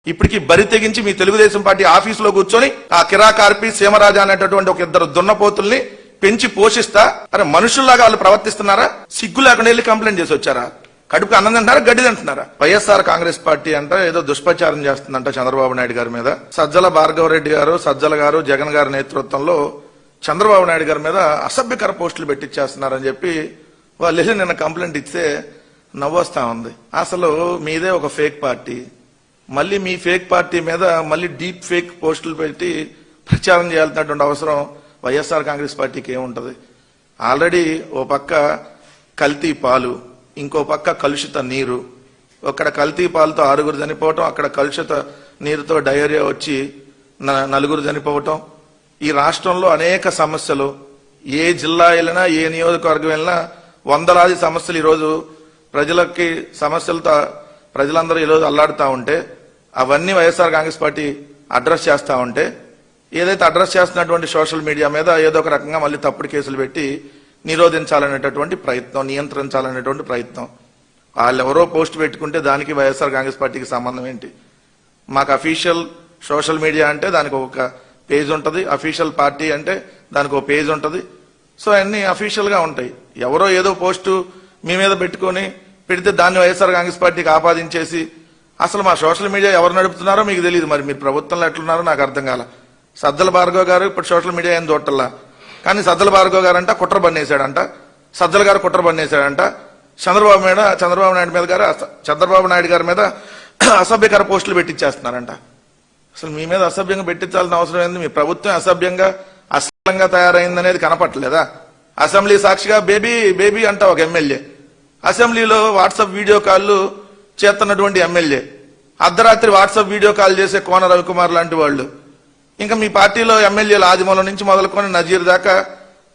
ఇప్పటికి బరి తెగించి మీ తెలుగుదేశం పార్టీ ఆఫీసులో కూర్చొని ఆ కిరాకార్పి సీమరాజా అనేటటువంటి ఒక ఇద్దరు దున్నపోతుల్ని పెంచి పోషిస్తా అరే మనుషుల్లాగా వాళ్ళు ప్రవర్తిస్తున్నారా? సిగ్గు లేకుండా వెళ్ళి కంప్లైంట్ చేసి వచ్చారా? కడుపు అన్నం తింటున్నారా, గడ్డి తింటున్నారా? వైఎస్ఆర్ కాంగ్రెస్ పార్టీ అంట ఏదో దుష్ప్రచారం చేస్తుందంట చంద్రబాబు నాయుడు గారి మీద. సజ్జల భార్గవరెడ్డి గారు, సజ్జల గారు, జగన్ గారి నేతృత్వంలో చంద్రబాబు నాయుడు గారి మీద అసభ్యకర పోస్టులు పెట్టించేస్తున్నారని చెప్పి వాళ్ళు వెళ్ళి నిన్న కంప్లైంట్ ఇస్తే నవ్వొస్తా ఉంది. అసలు మీదే ఒక ఫేక్ పార్టీ, మళ్ళీ మీ ఫేక్ పార్టీ మీద మళ్ళీ డీప్ ఫేక్ పోస్టులు పెట్టి ప్రచారం చేయాల్సినటువంటి అవసరం వైఎస్ఆర్ కాంగ్రెస్ పార్టీకి ఏముంటది? ఆల్రెడీ ఓ పక్క కల్తీ పాలు, ఇంకో పక్క కలుషిత నీరు. అక్కడ కల్తీ పాలతో 6గురు చనిపోవటం, అక్కడ కలుషిత నీరుతో డయేరియా వచ్చి 4గురు చనిపోవటం. ఈ రాష్ట్రంలో అనేక సమస్యలు, ఏ జిల్లా వెళ్ళినా ఏ నియోజకవర్గం వెళ్ళినా వందలాది సమస్యలు ఈరోజు ప్రజలకి సమస్యలతో ప్రజలందరూ ఈరోజు అల్లాడుతూ ఉంటే అవన్నీ వైఎస్ఆర్ కాంగ్రెస్ పార్టీ అడ్రస్ చేస్తూ ఉంటే ఏదైతే అడ్రస్ చేస్తున్నటువంటి సోషల్ మీడియా మీద ఏదో ఒక రకంగా మళ్ళీ తప్పుడు కేసులు పెట్టి నిరోధించాలనేటటువంటి ప్రయత్నం, నియంత్రించాలనేటువంటి ప్రయత్నం. వాళ్ళు ఎవరో పోస్ట్ పెట్టుకుంటే దానికి వైఎస్ఆర్ కాంగ్రెస్ పార్టీకి సంబంధం ఏంటి? మాకు అఫీషియల్ సోషల్ మీడియా అంటే దానికి ఒక పేజ్ ఉంటుంది, అఫీషియల్ పార్టీ అంటే దానికి ఒక పేజ్ ఉంటుంది. సో అన్ని అఫీషియల్ గా ఉంటాయి. ఎవరో ఏదో పోస్టు మీ మీద పెట్టుకొని పెడితే దాన్ని వైఎస్ఆర్ కాంగ్రెస్ పార్టీకి ఆపాదించేసి అసలు మా సోషల్ మీడియా ఎవరు నడుపుతున్నారో మీకు తెలియదు. మరి మీరు ప్రభుత్వంలో ఎట్లున్నారో నాకు అర్థం కాల. సజ్జల భార్గవ్ గారు ఇప్పుడు సోషల్ మీడియా ఏం చూడటల్లా, కానీ సజ్జల భార్గవ్ గారు అంట కుట్ర బన్నేశాడంట, సజ్జల గారు కుట్ర బన్నేశాడంట, చంద్రబాబు నాయుడు గారి మీద అసభ్యకర పోస్టులు పెట్టించేస్తున్నారంట. అసలు మీ మీద అసభ్యంగా పెట్టించాల్సిన అవసరం ఏంది? మీ ప్రభుత్వం అసభ్యంగా అశ్లీలంగా తయారైందనేది కనపట్లేదా? అసెంబ్లీ సాక్షిగా బేబీ బేబీ అంట ఒక ఎమ్మెల్యే, అసెంబ్లీలో వాట్సాప్ వీడియో కాల్ చేస్తున్నటువంటి ఎమ్మెల్యే, అర్ధరాత్రి వాట్సాప్ వీడియో కాల్ చేసే కోన రవికుమార్ లాంటి వాళ్ళు, ఇంకా మీ పార్టీలో ఎమ్మెల్యేలు ఆదిమూలం నుంచి మొదలుకొని నజీర్ దాకా,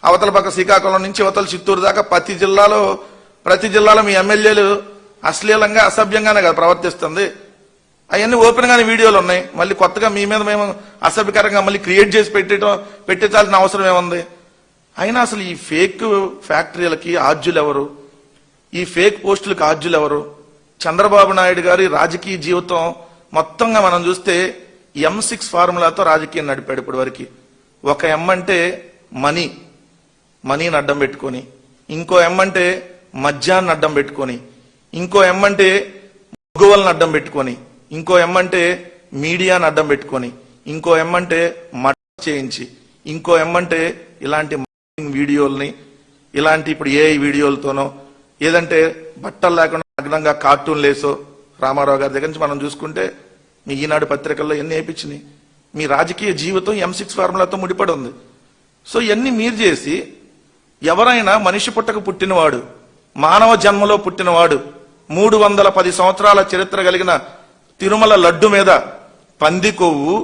అవతల పక్క శ్రీకాకుళం నుంచి అవతల చిత్తూరు దాకా ప్రతి జిల్లాలో మీ ఎమ్మెల్యేలు అశ్లీలంగా అసభ్యంగానే కదా ప్రవర్తిస్తుంది. అవన్నీ ఓపెన్ గానే వీడియోలు ఉన్నాయి. మళ్ళీ కొత్తగా మీ మీద మేము అసభ్యకరంగా మళ్ళీ క్రియేట్ చేసి పెట్టించాల్సిన అవసరం ఏముంది? అయినా అసలు ఈ ఫేక్ ఫ్యాక్టరీలకి ఆద్యులు ఎవరు? ఈ ఫేక్ పోస్టులకు ఆద్యులు ఎవరు? చంద్రబాబు నాయుడు గారి రాజకీయ జీవితం మొత్తంగా మనం చూస్తే M6 ఫార్ములాతో రాజకీయం నడిపాడు ఇప్పటి వరకు. ఒక ఎం అంటే మనీని అడ్డం పెట్టుకొని, ఇంకో ఎం అంటే మద్యాన్ని అడ్డం పెట్టుకొని, ఇంకో ఎం అంటే మగువలను అడ్డం పెట్టుకొని, ఇంకో ఎం అంటే మీడియాని అడ్డం పెట్టుకొని, ఇంకో ఎం అంటే మర్డర్ చేయించి, ఇంకో ఎం అంటే ఇలాంటి వీడియోల్ని, ఇలాంటి ఇప్పుడు AI వీడియోలతోనో ఏదంటే బట్టలు లేకుండా అగ్నంగా కార్టూన్లు వేసో రామారావు గారి దగ్గర నుంచి మనం చూసుకుంటే మీ ఈనాడు పత్రికల్లో ఎన్ని వేయించినాయి. మీ రాజకీయ జీవితం M6 ఫార్ములాతో ముడిపడి ఉంది. సో ఇవన్నీ మీరు చేసి ఎవరైనా మనిషి పుట్టక పుట్టినవాడు, మానవ జన్మలో పుట్టినవాడు, 310 సంవత్సరాల చరిత్ర కలిగిన తిరుమల లడ్డు మీద పంది కొవ్వు,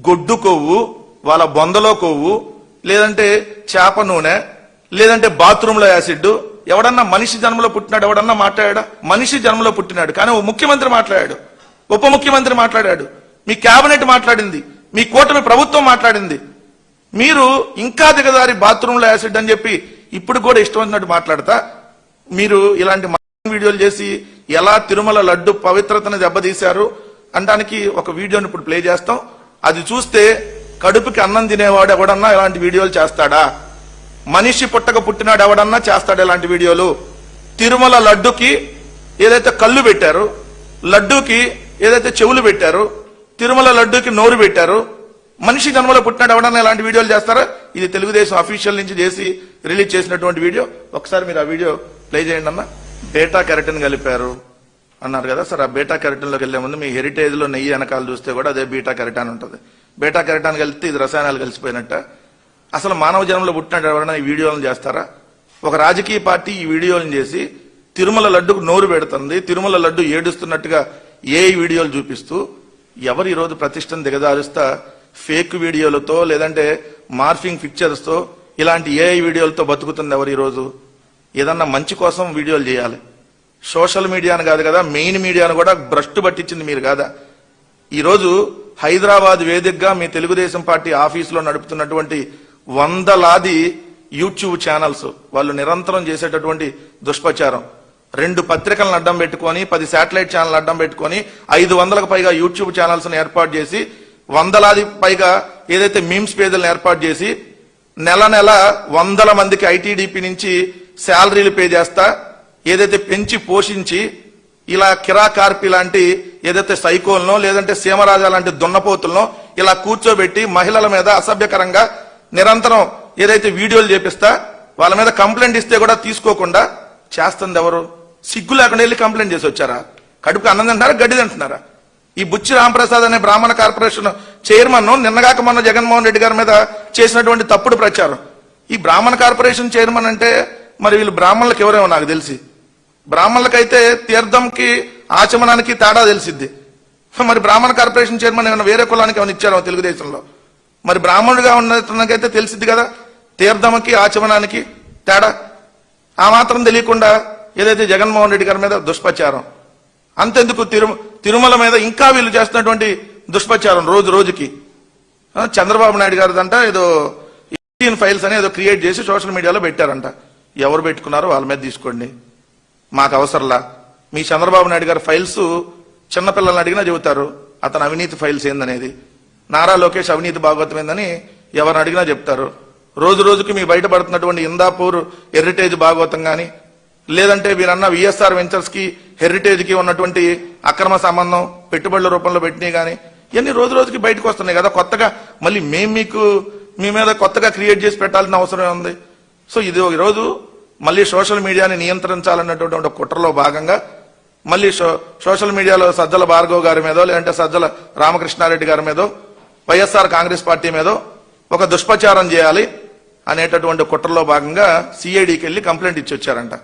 గొడ్డు కొవ్వు, వాళ్ళ బొందలో కొవ్వు, లేదంటే చేప నూనె, లేదంటే బాత్రూంలో యాసిడ్, ఎవడన్నా మనిషి జన్మలో పుట్టినాడు? ఎవడన్నా మాట్లాడా? మనిషి జన్మలో పుట్టినాడు, కానీ ఓ ముఖ్యమంత్రి మాట్లాడాడు, ఉప ముఖ్యమంత్రి మాట్లాడాడు, మీ కేబినెట్ మాట్లాడింది, మీ కూటమి ప్రభుత్వం మాట్లాడింది. మీరు ఇంకా దిగదారి బాత్రూంలో యాసిడ్ అని చెప్పి ఇప్పుడు కూడా ఇష్టం వచ్చినట్టు మాట్లాడతా మీరు ఇలాంటి వీడియోలు చేసి ఎలా తిరుమల లడ్డు పవిత్రతను దెబ్బతీశారు అనడానికి ఒక వీడియోని ఇప్పుడు ప్లే చేస్తాం. అది చూస్తే కడుపుకి అన్నం తినేవాడు ఎవడన్నా ఇలాంటి వీడియోలు చేస్తాడా? మనిషి పుట్టక పుట్టినాడు ఎవడన్నా చేస్తాడు ఇలాంటి వీడియోలు? తిరుమల లడ్డుకి ఏదైతే కళ్ళు పెట్టారు, లడ్డూకి ఏదైతే చెవులు పెట్టారు, తిరుమల లడ్డూకి నోరు పెట్టారు, మనిషి జన్మలో పుట్టినాడు ఎవడన్నా ఇలాంటి వీడియోలు చేస్తారా? ఇది తెలుగుదేశం అఫీషియల్ నుంచి చేసి రిలీజ్ చేసినటువంటి వీడియో. ఒకసారి మీరు ఆ వీడియో ప్లే చేయండి అన్న. బేటా కెరటిన్ కలిపారు అన్నారు కదా సార్. ఆ బేటా కెరటిన్ లోకి వెళ్లే ముందు మీ హెరిటేజ్ లో నెయ్యి వెనకాల చూస్తే కూడా అదే బీటా కెరటాన్ ఉంటుంది. బేటా కెరటాన్ కలిపితే ఇది రసాయనాలు కలిసిపోయినట్ట. అసలు మానవ జన్మలో పుట్టినట్టు ఎవరైనా ఈ వీడియోలను చేస్తారా? ఒక రాజకీయ పార్టీ ఈ వీడియోలను చేసి తిరుమల లడ్డుకు నోరు పెడుతుంది, తిరుమల లడ్డు ఏడుస్తున్నట్టుగా ఏ వీడియోలు చూపిస్తూ ఎవరు ఈ రోజు ప్రతిష్టను దిగజారుస్తా ఫేక్ వీడియోలతో లేదంటే మార్ఫింగ్ పిక్చర్స్ తో ఇలాంటి AI వీడియోలతో బతుకుతుంది ఎవరు ఈ రోజు? ఏదన్నా మంచి కోసం వీడియోలు చేయాలి. సోషల్ మీడియాను కాదు కదా, మెయిన్ మీడియాను కూడా భ్రష్టు పట్టించింది మీరు కాదా? ఈరోజు హైదరాబాద్ వేదికగా మీ తెలుగుదేశం పార్టీ ఆఫీసులో నడుపుతున్నటువంటి వందలాది యూట్యూబ్ ఛానల్స్ వాళ్ళు నిరంతరం చేసేటటువంటి దుష్ప్రచారం, 2 పత్రికలను అడ్డం పెట్టుకొని 10 శాటిలైట్ ఛానల్ అడ్డం పెట్టుకొని 500కు పైగా యూట్యూబ్ ఛానల్స్ ఏర్పాటు చేసి వందలాది పైగా ఏదైతే మీమ్స్ పేజీలను ఏర్పాటు చేసి నెల నెల వందల మందికి ఐటీడీపీ నుంచి శాలరీలు పే చేస్తా ఏదైతే పెంచి పోషించి ఇలా కిరా కార్పి లాంటి ఏదైతే సైకోల్నో లేదంటే సీమరాజా లాంటి దున్నపోతులను ఇలా కూర్చోబెట్టి మహిళల మీద అసభ్యకరంగా నిరంతరం ఏదైతే వీడియోలు చేపిస్తా వాళ్ళ మీద కంప్లైంట్ ఇస్తే కూడా తీసుకోకుండా చేస్తుంది ఎవరు? సిగ్గు లేకుండా వెళ్ళి కంప్లైంట్ చేసి వచ్చారా? కడుపుకి అన్నం తింటున్నారా, గడ్డి తింటున్నారా? ఈ బుచ్చి రామప్రసాద్ అనే బ్రాహ్మణ కార్పొరేషన్ చైర్మన్ నిన్నగాక మొన్న జగన్మోహన్ రెడ్డి గారి మీద చేసినటువంటి తప్పుడు ప్రచారం. ఈ బ్రాహ్మణ కార్పొరేషన్ చైర్మన్ అంటే మరి వీళ్ళు బ్రాహ్మణులకు ఎవరేమో నాకు తెలిసి, బ్రాహ్మణులకైతే తీర్థంకి ఆచమనానికి తేడా తెలిసిద్ది. మరి బ్రాహ్మణ కార్పొరేషన్ చైర్మన్ ఏమైనా వేరే కులానికి ఏమైనా ఇచ్చారో తెలుగుదేశంలో? మరి బ్రాహ్మణుడిగా ఉన్నకైతే తెలిసిద్ది కదా తీర్థంకి ఆచమనానికి తేడా. ఆ మాత్రం తెలియకుండా ఏదైతే జగన్మోహన్ రెడ్డి గారి మీద దుష్ప్రచారం, అంతెందుకు తిరుమల మీద ఇంకా వీళ్ళు చేస్తున్నటువంటి దుష్ప్రచారం రోజు రోజుకి. చంద్రబాబు నాయుడు గారిదంట ఏదో 18 ఫైల్స్ అని ఏదో క్రియేట్ చేసి సోషల్ మీడియాలో పెట్టారంట. ఎవరు పెట్టుకున్నారో వాళ్ళ మీద తీసుకోండి, మాకు అవసరంలా. మీ చంద్రబాబు నాయుడు గారి ఫైల్స్ చిన్నపిల్లల్ని అడిగినా చెబుతారు అతను అవినీతి ఫైల్స్ ఏందనేది. నారా లోకేష్ అవినీతి భాగవతం ఏందని ఎవరిని అడిగినా చెప్తారు. రోజు రోజుకి మీ బయటపడుతున్నటువంటి ఇందాపూర్ హెరిటేజ్ భాగవతం గాని లేదంటే వీరన్న విఎస్ఆర్ వెంచర్స్ కి హెరిటేజ్ కి ఉన్నటువంటి అక్రమ సంబంధం పెట్టుబడుల రూపంలో పెట్టినవి గాని ఇవన్నీ రోజు రోజుకి బయటకు వస్తున్నాయి కదా. కొత్తగా మళ్ళీ మీ మీద కొత్తగా క్రియేట్ చేసి పెట్టాల్సిన అవసరం ఉంది. సో ఇది ఈరోజు మళ్ళీ సోషల్ మీడియాని నియంత్రించాలన్నటువంటి కుట్రలో భాగంగా మళ్ళీ సోషల్ మీడియాలో సజ్జల భార్గవ్ గారి మీదో లేదంటే సజ్జల రామకృష్ణారెడ్డి గారి మీదో వైఎస్ఆర్ కాంగ్రెస్ పార్టీ మీదో ఒక దుష్ప్రచారం చేయాలి అనేటటువంటి కుట్రలో భాగంగా సిఐడికి వెళ్లి కంప్లైంట్ ఇచ్చి వచ్చారంట.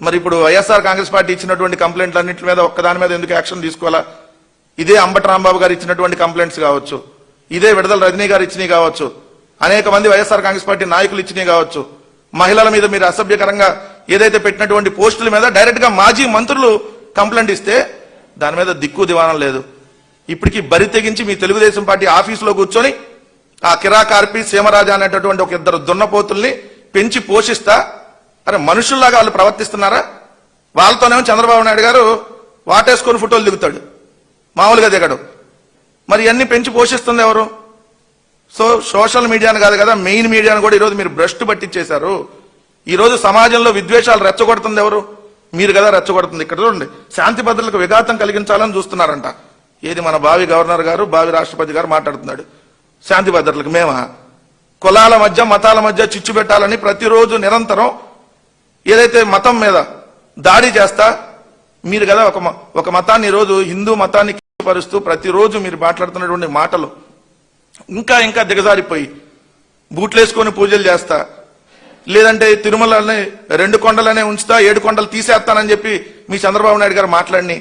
మరి ఇప్పుడు వైఎస్ఆర్ కాంగ్రెస్ పార్టీ ఇచ్చినటువంటి కంప్లైంట్లన్నింటి మీద ఒక్కదాని మీద ఎందుకు యాక్షన్ తీసుకోవాలా? ఇదే అంబటి రాంబాబు గారు ఇచ్చినటువంటి కంప్లైంట్స్ కావచ్చు, ఇదే విడుదల రజనీ గారు ఇచ్చినవి కావచ్చు, అనేక మంది వైఎస్ఆర్ కాంగ్రెస్ పార్టీ నాయకులు ఇచ్చినవి కావచ్చు. మహిళల మీద మీరు అసభ్యకరంగా ఏదైతే పెట్టినటువంటి పోస్టుల మీద డైరెక్ట్ గా మాజీ మంత్రులు కంప్లైంట్ ఇస్తే దాని మీద దిక్కు దివానం లేదు. ఇప్పటికీ బరి తెగించి మీ తెలుగుదేశం పార్టీ ఆఫీసులో కూర్చొని ఆ కిరా కార్పి సీమరాజా అనేటటువంటి ఒక 2 దున్నపోతుల్ని పెంచి పోషిస్తా అరే మనుషుల్లాగా వాళ్ళు ప్రవర్తిస్తున్నారా? వాళ్ళతోనేమో చంద్రబాబు నాయుడు గారు వాటేసుకొని ఫోటోలు దిగుతాడు, మామూలుగా దిగడు. మరి ఇవన్నీ పెంచి పోషిస్తుంది ఎవరు? సో సోషల్ మీడియాను కాదు కదా, మెయిన్ మీడియాను కూడా ఈరోజు మీరు భ్రష్టు పట్టించేశారు. ఈ రోజు సమాజంలో విద్వేషాలు రెచ్చగొడుతుంది ఎవరు? మీరు కదా రెచ్చగొడుతుంది. ఇక్కడ చూడండి, శాంతి భద్రతలకు విఘాతం కలిగించాలని చూస్తున్నారంట. ఏది మన భావి గవర్నర్ గారు, భావి రాష్ట్రపతి గారు మాట్లాడుతున్నాడు శాంతి భద్రతలకు. మేమా కులాల మధ్య మతాల మధ్య చిచ్చు పెట్టాలని ప్రతిరోజు నిరంతరం ఏదైతే మతం మీద దాడి చేస్తా మీరు కదా ఒక మతాన్ని ఈరోజు హిందూ మతాన్ని పరుస్తూ ప్రతిరోజు మీరు మాట్లాడుతున్నటువంటి మాటలు ఇంకా దిగజారిపోయి బూట్లేసుకొని పూజలు చేస్తా లేదంటే తిరుమలని 2 కొండలనే ఉంచుతా 7 కొండలు తీసేస్తానని చెప్పి మీ చంద్రబాబు నాయుడు గారు మాట్లాడిని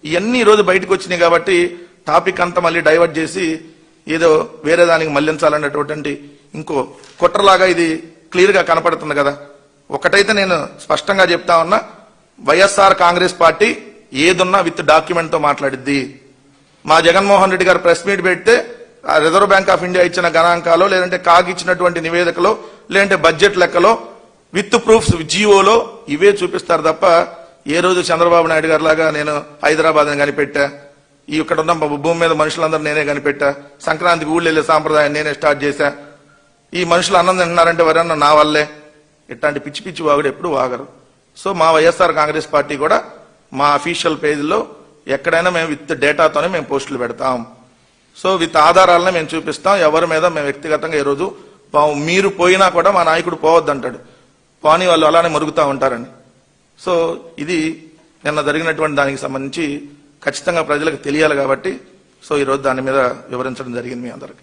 ఇవన్నీ ఈరోజు బయటకు వచ్చినాయి. కాబట్టి టాపిక్ అంతా మళ్ళీ డైవర్ట్ చేసి ఏదో వేరే దానికి మళ్లించాలన్నటువంటి ఇంకో కుట్రలాగా ఇది క్లియర్ గా కనపడుతుంది కదా. ఒకటైతే నేను స్పష్టంగా చెప్తా ఉన్నా, వైఎస్ఆర్ కాంగ్రెస్ పార్టీ ఏదున్నా విత్ డాక్యుమెంట్ తో మాట్లాడిద్ది. మా జగన్మోహన్ రెడ్డి గారు ప్రెస్ మీట్ పెడితే ఆ రిజర్వ్ బ్యాంక్ ఆఫ్ ఇండియా ఇచ్చిన గణాంకాలో లేదంటే కాగ్ ఇచ్చినటువంటి నివేదికలో లేదంటే బడ్జెట్ లెక్కలో విత్ ప్రూఫ్స్ జియోలో ఇవే చూపిస్తారు తప్ప ఏ రోజు చంద్రబాబు నాయుడు గారి లాగా నేను హైదరాబాద్ అని కనిపెట్టా, ఈ ఇక్కడ ఉన్న భూమి మీద మనుషులందరూ నేనే కనిపెట్టా, సంక్రాంతికి ఊళ్ళు వెళ్లే సాంప్రదాయం నేనే స్టార్ట్ చేశా, ఈ మనుషులు అన్నం తింటున్నారంటే ఎవరన్నా నా వల్లే, ఇట్లాంటి పిచ్చి పిచ్చి వాగుడు ఎప్పుడు వాగరు. సో మా వైఎస్ఆర్ కాంగ్రెస్ పార్టీ కూడా మా అఫీషియల్ పేజీలో ఎక్కడైనా మేము విత్ డేటాతోనే మేము పోస్టులు పెడతాం. సో విత్ ఆధారాలను మేము చూపిస్తాం. ఎవరి మీద మేము వ్యక్తిగతంగా ఈ రోజు మీరు పోయినా కూడా మా నాయకుడు పోవద్దంటాడు, పోని వాళ్ళు అలానే మరుగుతా ఉంటారని. సో ఇది నిన్న జరిగినటువంటి దానికి సంబంధించి ఖచ్చితంగా ప్రజలకు తెలియాలి కాబట్టి సో ఈరోజు దాని మీద వివరించడం జరిగింది మీ అందరికి.